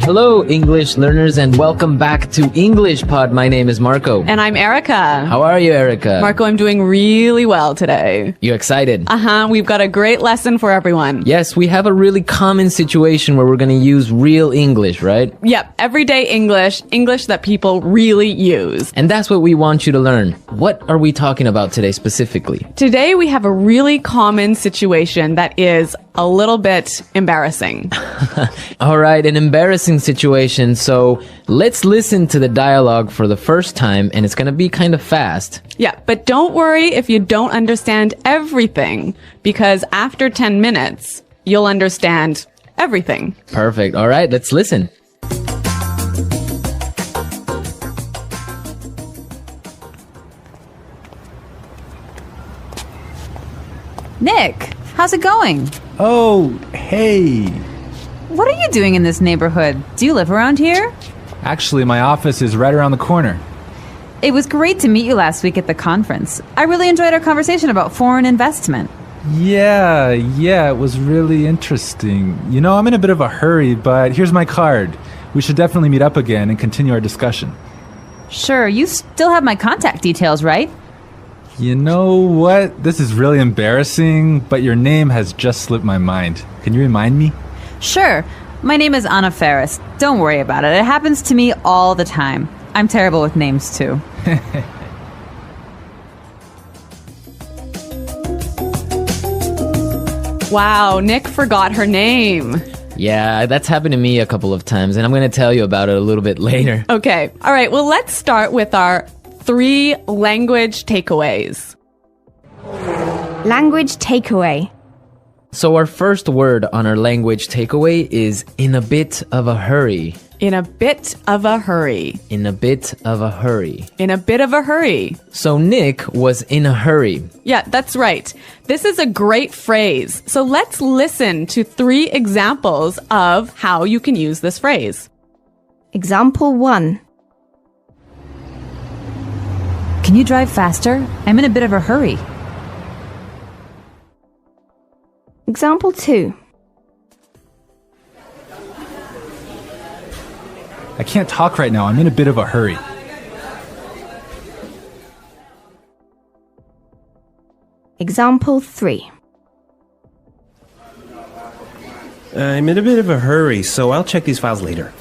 Hello, English learners, and welcome back to English Pod. My name is Marco. And I'm Erica. How are you, Erica? Marco, I'm doing really well today. You excited? We've got a great lesson for everyone. Yes, we have a really common situation where we're going to use real English, right? Yep, everyday English that people really use. And that's what we want you to learn. What are we talking about today specifically? Today we have a really common situation that is a little bit embarrassing. All right, an embarrassing situation. So let's listen to the dialogue for the first time, and it's going to be kind of fast. Yeah, but don't worry if you don't understand everything, because after 10 minutes, you'll understand everything. Perfect. All right, let's listen. Nick, how's it going? Oh, hey. What are you doing in this neighborhood? Do you live around here? Actually, my office is right around the corner. It was great to meet you last week at the conference. I really enjoyed our conversation about foreign investment. Yeah, it was really interesting. You know, I'm in a bit of a hurry, but here's my card. We should definitely meet up again and continue our discussion. Sure, you still have my contact details, right? You know what? This is really embarrassing, but your name has just slipped my mind. Can you remind me? Sure. My name is Anna Ferris. Don't worry about it. It happens to me all the time. I'm terrible with names, too. Wow, Nick forgot her name. Yeah, that's happened to me a couple of times, and I'm going to tell you about it a little bit later. Okay, all right, well, let's start with our 3 language takeaways. Language takeaway. So our first word on our language takeaway is in a bit of a hurry. In a bit of a hurry. In a bit of a hurry. In a bit of a hurry. So Nick was in a hurry. Yeah, that's right. This is a great phrase. So let's listen to 3 examples of how you can use this phrase. Example 1. Can you drive faster? I'm in a bit of a hurry. Example 2. I can't talk right now. I'm in a bit of a hurry. Example 3. I'm in a bit of a hurry, so I'll check these files later.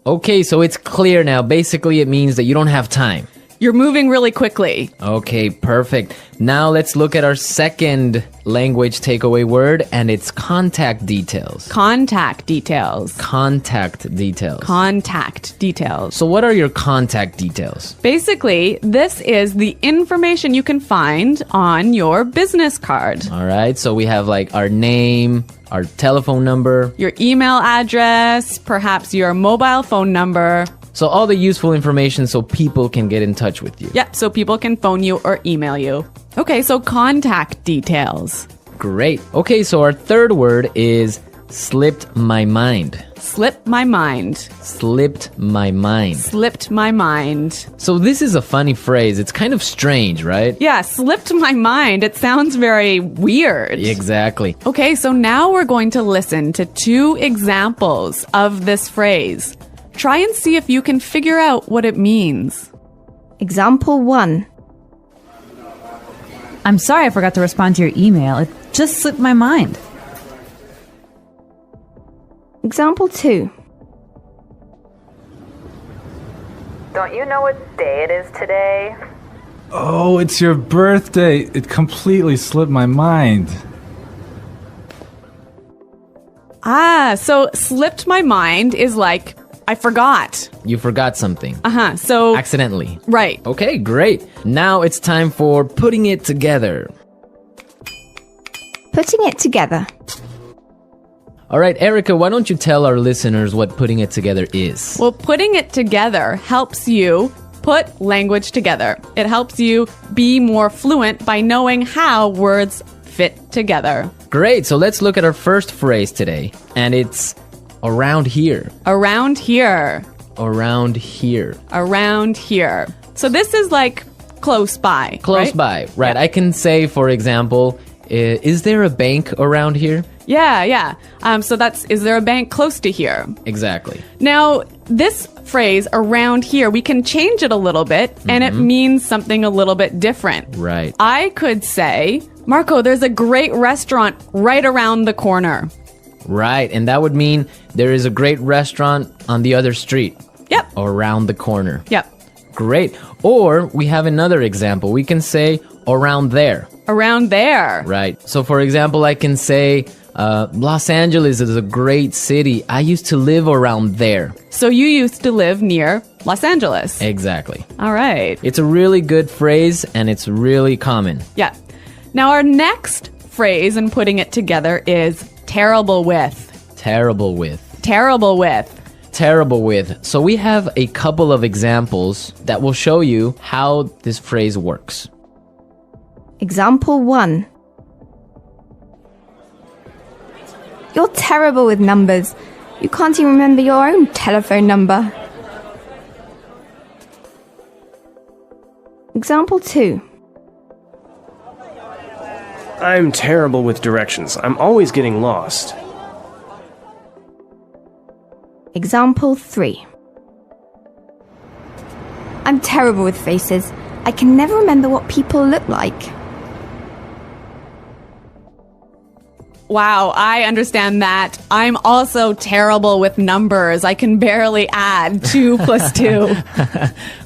Okay, so it's clear now. Basically, it means that you don't have time. You're moving really quickly. Okay, perfect. Now let's look at our second language takeaway word, and it's contact details. Contact details. Contact details. Contact details. So what are your contact details? Basically, this is the information you can find on your business card. All right, so we have like our name, our telephone number, your email address, perhaps your mobile phone number. So all the useful information so people can get in touch with you. Yeah, so people can phone you or email you. Okay, so contact details. Great. Okay, so our third word is slipped my mind. Slipped my mind. Slipped my mind. Slipped my mind. So this is a funny phrase. It's kind of strange, right? Yeah, slipped my mind. It sounds very weird. Exactly. Okay, so now we're going to listen to 2 examples of this phrase. Try and see if you can figure out what it means. Example 1. I'm sorry I forgot to respond to your email. It just slipped my mind. Example 2. Don't you know what day it is today? Oh, it's your birthday. It completely slipped my mind. So slipped my mind is like, I forgot. You forgot something. So accidentally. Right. Okay, great. Now it's time for putting it together. Putting it together. All right, Erica, why don't you tell our listeners what putting it together is? Well, putting it together helps you put language together. It helps you be more fluent by knowing how words fit together. Great. So let's look at our first phrase today, and it's around here. Around here. Around here. Around here. So this is like close by. Close by, right. Yeah. I can say, for example, is there a bank around here? Yeah. So is there a bank close to here? Exactly. Now, this phrase around here, we can change it a little bit and it means something a little bit different. Right. I could say, Marco, there's a great restaurant right around the corner. Right. And that would mean there is a great restaurant on the other street. Yep. Or around the corner. Yep. Great. Or we have another example. We can say around there. Around there. Right. So, for example, I can say Los Angeles is a great city. I used to live around there. So you used to live near Los Angeles. Exactly. All right. It's a really good phrase and it's really common. Yeah. Now, our next phrase in putting it together is terrible with. Terrible with. Terrible with. Terrible with. So we have a couple of examples that will show you how this phrase works. Example 1. You're terrible with numbers. You can't even remember your own telephone number. Example 2. I'm terrible with directions. I'm always getting lost. Example 3. I'm terrible with faces. I can never remember what people look like. Wow, I understand that. I'm also terrible with numbers. I can barely add 2 plus 2.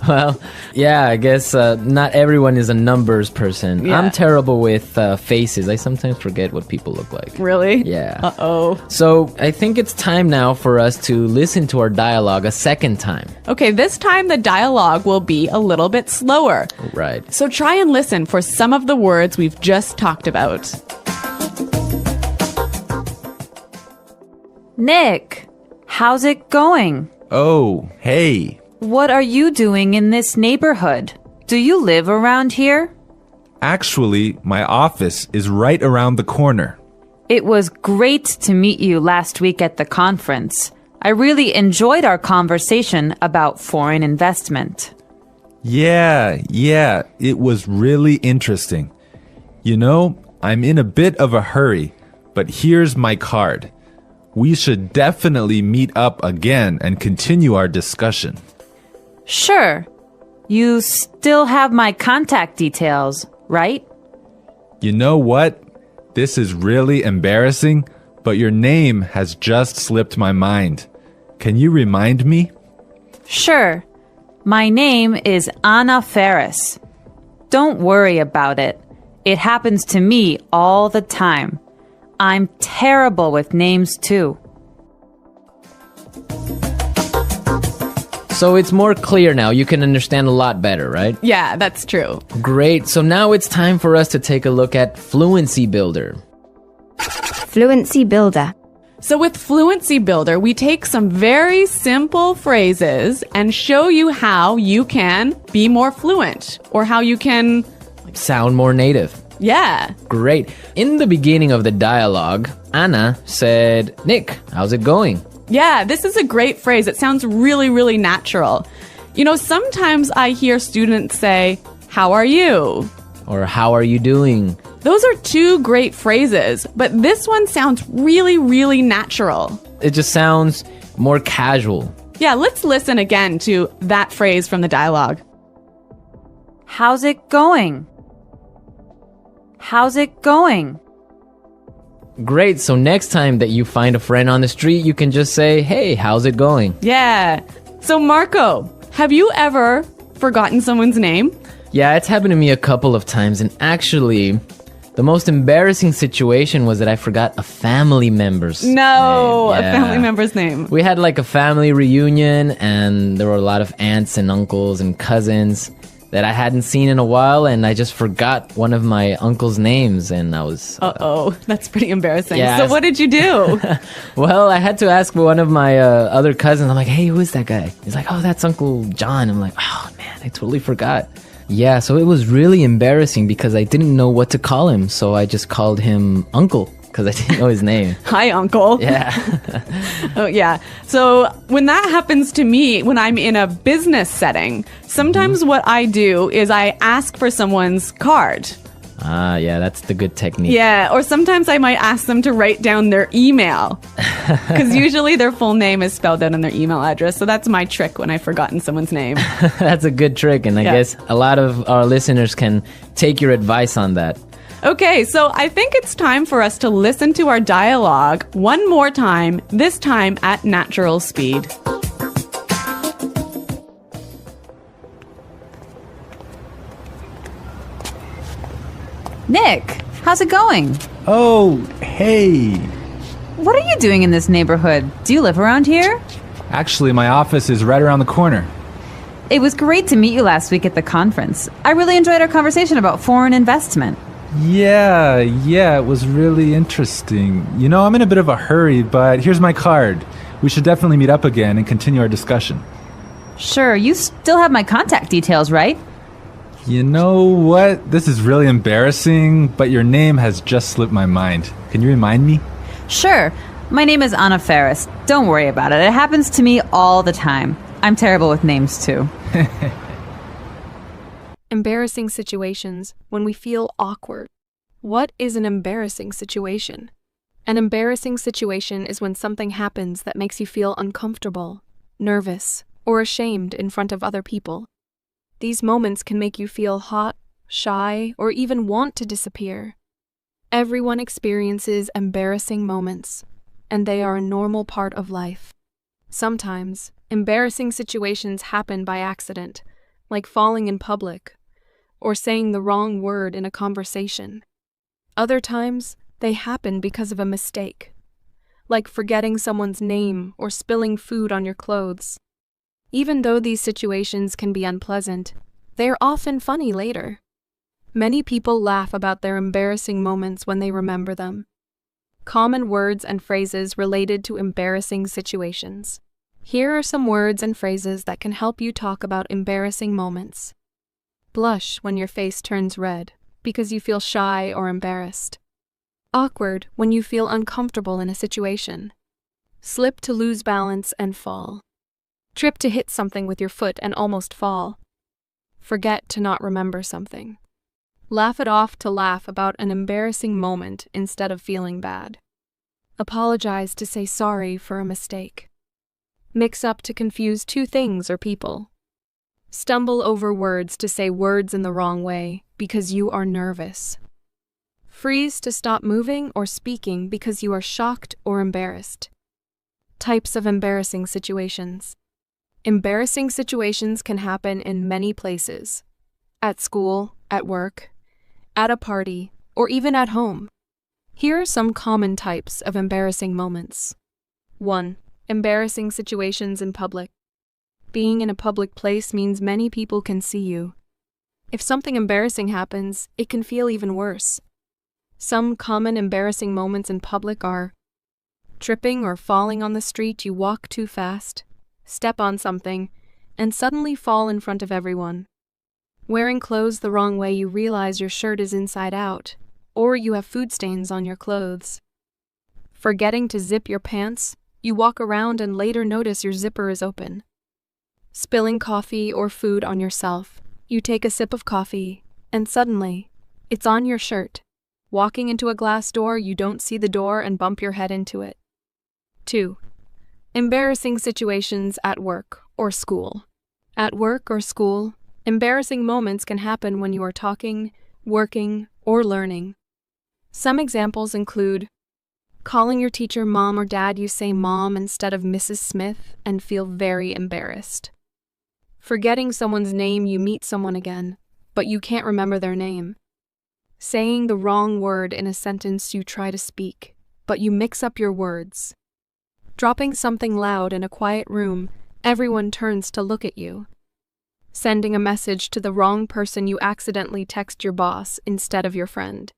Well, yeah, I guess not everyone is a numbers person. Yeah. I'm terrible with faces. I sometimes forget what people look like. Really? Yeah. Uh-oh. So I think it's time now for us to listen to our dialogue a second time. Okay, this time the dialogue will be a little bit slower. Right. So try and listen for some of the words we've just talked about. Nick, how's it going? Oh, hey. What are you doing in this neighborhood? Do you live around here? Actually, my office is right around the corner. It was great to meet you last week at the conference. I really enjoyed our conversation about foreign investment. Yeah, it was really interesting. You know, I'm in a bit of a hurry, but here's my card. We should definitely meet up again and continue our discussion. Sure. You still have my contact details, right? You know what? This is really embarrassing, but your name has just slipped my mind. Can you remind me? Sure. My name is Anna Ferris. Don't worry about it. It happens to me all the time. I'm terrible with names too. So it's more clear now. You can understand a lot better, right? Yeah, that's true. Great. So now it's time for us to take a look at Fluency Builder. Fluency Builder. So with Fluency Builder, we take some very simple phrases and show you how you can be more fluent or how you can... Sound more native. Yeah. Great. In the beginning of the dialogue, Anna said, Nick, how's it going? Yeah, this is a great phrase. It sounds really, really natural. You know, sometimes I hear students say, how are you? Or how are you doing? Those are 2 great phrases, but this one sounds really, really natural. It just sounds more casual. Yeah, let's listen again to that phrase from the dialogue. How's it going? How's it going? Great. So next time that you find a friend on the street, you can just say, hey, how's it going? Yeah. So Marco, have you ever forgotten someone's name? Yeah, it's happened to me a couple of times. And actually, the most embarrassing situation was that I forgot a family member's name. No, a Yeah. family member's name. We had like a family reunion and there were a lot of aunts and uncles and cousins that I hadn't seen in a while, and I just forgot one of my uncle's names, and I was... Uh-oh, that's pretty embarrassing. Yeah, So what did you do? Well, I had to ask one of my other cousins. I'm like, hey, who is that guy? He's like, oh, that's Uncle John. I'm like, oh, man, I totally forgot. Yeah, so it was really embarrassing because I didn't know what to call him, so I just called him Uncle because I didn't know his name. Hi, Uncle. Yeah. Oh, yeah. So when that happens to me, when I'm in a business setting, sometimes what I do is I ask for someone's card. Ah, yeah, that's the good technique. Yeah, or sometimes I might ask them to write down their email. Because usually their full name is spelled out on their email address. So that's my trick when I've forgotten someone's name. That's a good trick, and I guess a lot of our listeners can take your advice on that. Okay, so I think it's time for us to listen to our dialogue one more time, this time at natural speed. Nick, how's it going? Oh, hey. What are you doing in this neighborhood? Do you live around here? Actually, my office is right around the corner. It was great to meet you last week at the conference. I really enjoyed our conversation about foreign investment. Yeah, it was really interesting. You know, I'm in a bit of a hurry, but here's my card. We should definitely meet up again and continue our discussion. Sure, you still have my contact details, right? You know what? This is really embarrassing, but your name has just slipped my mind. Can you remind me? Sure. My name is Anna Ferris. Don't worry about it. It happens to me all the time. I'm terrible with names, too. Embarrassing situations when we feel awkward. What is an embarrassing situation? An embarrassing situation is when something happens that makes you feel uncomfortable, nervous, or ashamed in front of other people. These moments can make you feel hot, shy, or even want to disappear. Everyone experiences embarrassing moments, and they are a normal part of life. Sometimes, embarrassing situations happen by accident, like falling in public, or saying the wrong word in a conversation. Other times, they happen because of a mistake, like forgetting someone's name or spilling food on your clothes. Even though these situations can be unpleasant, they are often funny later. Many people laugh about their embarrassing moments when they remember them. Common words and phrases related to embarrassing situations. Here are some words and phrases that can help you talk about embarrassing moments. Blush when your face turns red because you feel shy or embarrassed. Awkward when you feel uncomfortable in a situation. Slip to lose balance and fall. Trip to hit something with your foot and almost fall. Forget to not remember something. Laugh it off to laugh about an embarrassing moment instead of feeling bad. Apologize to say sorry for a mistake. Mix up to confuse two things or people. Stumble over words to say words in the wrong way because you are nervous. Freeze to stop moving or speaking because you are shocked or embarrassed. Types of embarrassing situations. Embarrassing situations can happen in many places. At school, at work, at a party, or even at home. Here are some common types of embarrassing moments. 1. Embarrassing situations in public. Being in a public place means many people can see you. If something embarrassing happens, it can feel even worse. Some common embarrassing moments in public are tripping or falling on the street, you walk too fast, step on something, and suddenly fall in front of everyone. Wearing clothes the wrong way, you realize your shirt is inside out, or you have food stains on your clothes. Forgetting to zip your pants, you walk around and later notice your zipper is open. Spilling coffee or food on yourself, you take a sip of coffee, and suddenly, it's on your shirt. Walking into a glass door, you don't see the door and bump your head into it. 2. Embarrassing situations at work or school. At work or school, embarrassing moments can happen when you are talking, working, or learning. Some examples include calling your teacher mom or dad, you say mom instead of Mrs. Smith and feel very embarrassed. Forgetting someone's name, you meet someone again, but you can't remember their name. Saying the wrong word in a sentence you try to speak, but you mix up your words. Dropping something loud in a quiet room, everyone turns to look at you. Sending a message to the wrong person, you accidentally text your boss instead of your friend.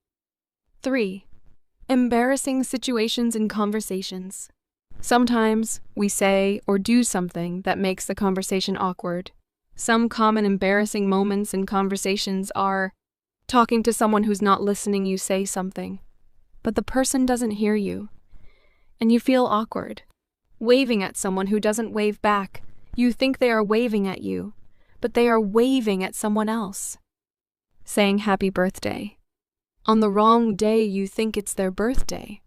3. Embarrassing situations in conversations. Sometimes we say or do something that makes the conversation awkward. Some common embarrassing moments in conversations are talking to someone who's not listening, you say something, but the person doesn't hear you, and you feel awkward. Waving at someone who doesn't wave back, you think they are waving at you, but they are waving at someone else. Saying happy birthday. On the wrong day, you think it's their birthday,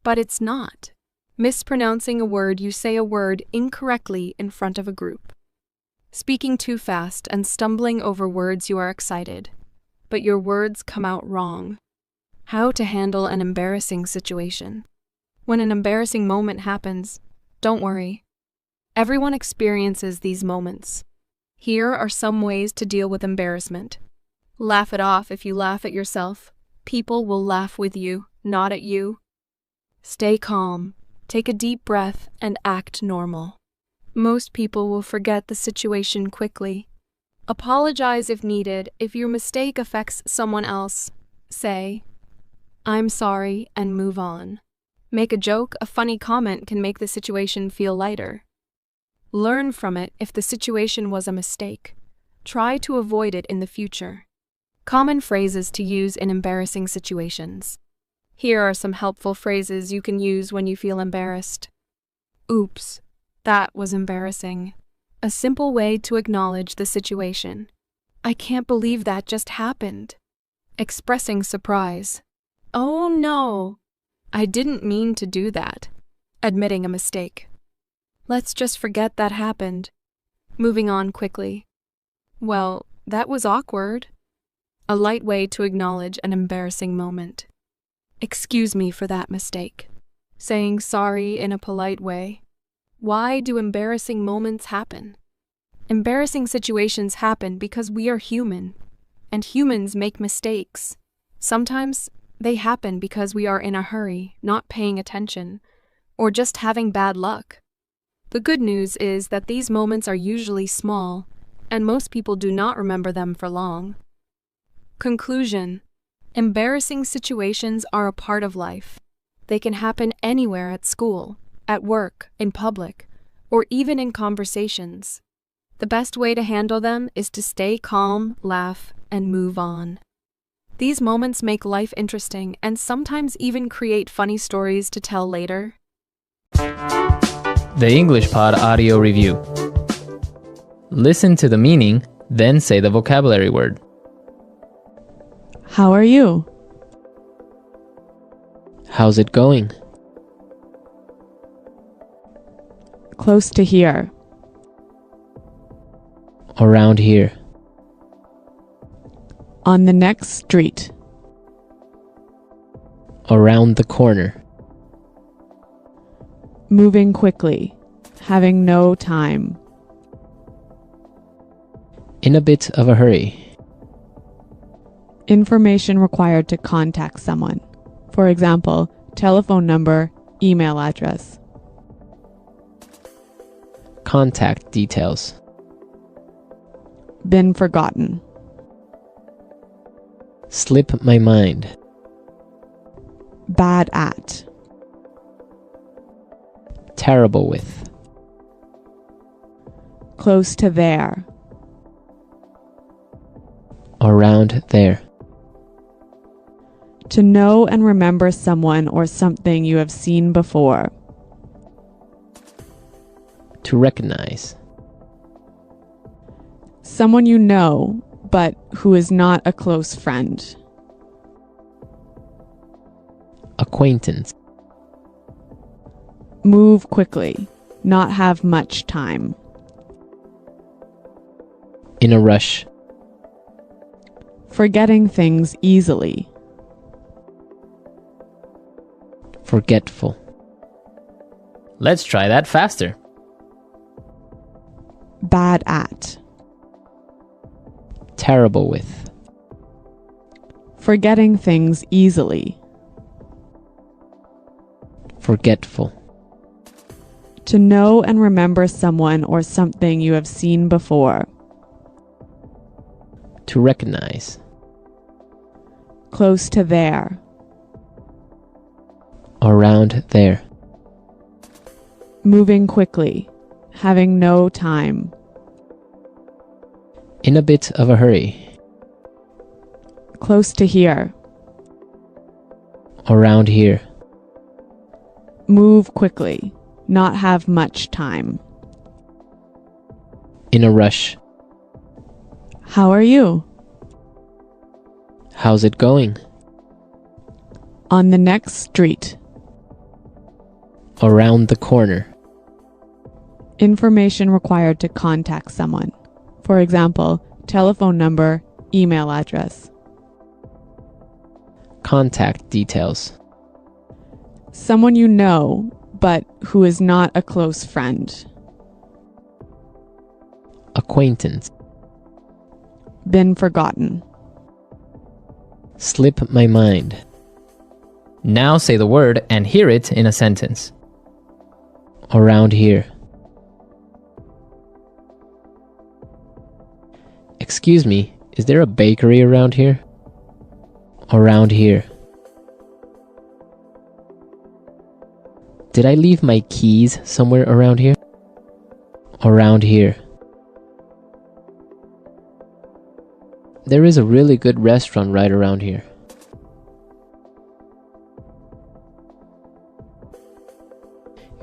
but it's not. Mispronouncing a word, you say a word incorrectly in front of a group. Speaking too fast and stumbling over words you are excited, but your words come out wrong. How to handle an embarrassing situation. When an embarrassing moment happens, don't worry. Everyone experiences these moments. Here are some ways to deal with embarrassment. Laugh it off. If you laugh at yourself, people will laugh with you, not at you. Stay calm, take a deep breath, and act normal. Most people will forget the situation quickly. Apologize if needed. If your mistake affects someone else, say, "I'm sorry," and move on. Make a joke. A funny comment can make the situation feel lighter. Learn from it if the situation was a mistake. Try to avoid it in the future. Common phrases to use in embarrassing situations. Here are some helpful phrases you can use when you feel embarrassed. Oops, that was embarrassing. A simple way to acknowledge the situation. I can't believe that just happened. Expressing surprise. Oh no, I didn't mean to do that. Admitting a mistake. Let's just forget that happened. Moving on quickly. Well, that was awkward. A light way to acknowledge an embarrassing moment. Excuse me for that mistake. Saying sorry in a polite way. Why do embarrassing moments happen? Embarrassing situations happen because we are human, and humans make mistakes. Sometimes they happen because we are in a hurry, not paying attention, or just having bad luck. The good news is that these moments are usually small, and most people do not remember them for long. Conclusion: embarrassing situations are a part of life. They can happen anywhere, at school, at work, in public, or even in conversations. The best way to handle them is to stay calm, laugh, and move on. These moments make life interesting and sometimes even create funny stories to tell later. The English Pod Audio Review. Listen to the meaning, then say the vocabulary word. How are you? How's it going? Close to here. Around here. On the next street. Around the corner. Moving quickly. Having no time. In a bit of a hurry. Information required to contact someone. For example, telephone number, email address. Contact details. Been forgotten. Slip my mind. Bad at. Terrible with. Close to there. Around there. To know and remember someone or something you have seen before. To recognize. Someone you know, but who is not a close friend. Acquaintance. Move quickly. Not have much time. In a rush. Forgetting things easily. Forgetful. Let's try that faster. Bad at. Terrible with. Forgetting things easily. Forgetful. To know and remember someone or something you have seen before. To recognize. Close to there. Around there. Moving quickly. Having no time. In a bit of a hurry. Close to here. Around here. Move quickly. Not have much time. In a rush. How are you? How's it going? On the next street. Around the corner. Information required to contact someone. For example, telephone number, email address. Contact details. Someone you know, but who is not a close friend. Acquaintance. Been forgotten. Slip my mind. Now say the word and hear it in a sentence. Around here. Excuse me, is there a bakery around here? Around here. Did I leave my keys somewhere around here? Around here. There is a really good restaurant right around here.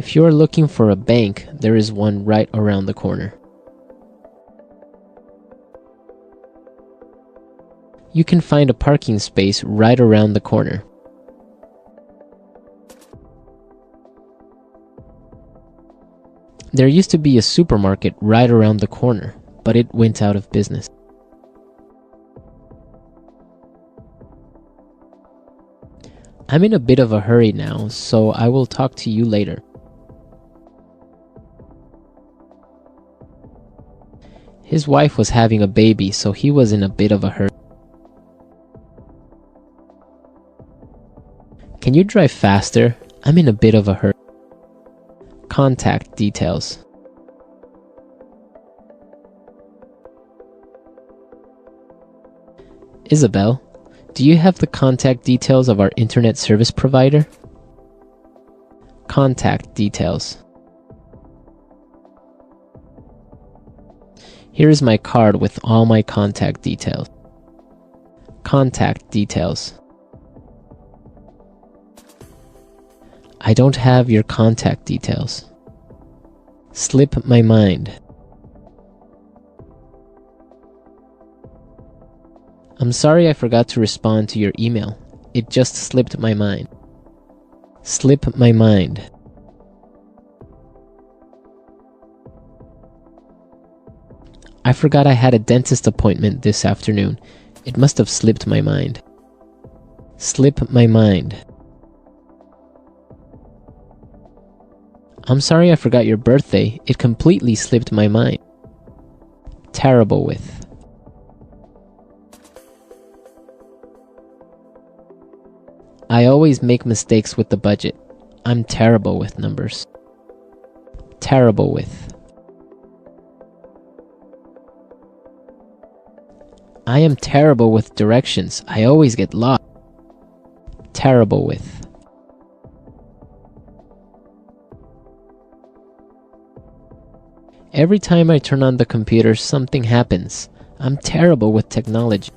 If you are looking for a bank, there is one right around the corner. You can find a parking space right around the corner. There used to be a supermarket right around the corner, but it went out of business. I'm in a bit of a hurry now, so I will talk to you later. His wife was having a baby, so he was in a bit of a hurry. Can you drive faster? I'm in a bit of a hurry. Contact details. Isabel, do you have the contact details of our internet service provider? Contact details. Here is my card with all my contact details. Contact details. I don't have your contact details. Slip my mind. I'm sorry I forgot to respond to your email. It just slipped my mind. Slip my mind. I forgot I had a dentist appointment this afternoon. It must have slipped my mind. Slip my mind. I'm sorry I forgot your birthday. It completely slipped my mind. Terrible with. I always make mistakes with the budget. I'm terrible with numbers. Terrible with. I am terrible with directions. I always get lost. Terrible with. Every time I turn on the computer, something happens. I'm terrible with technology.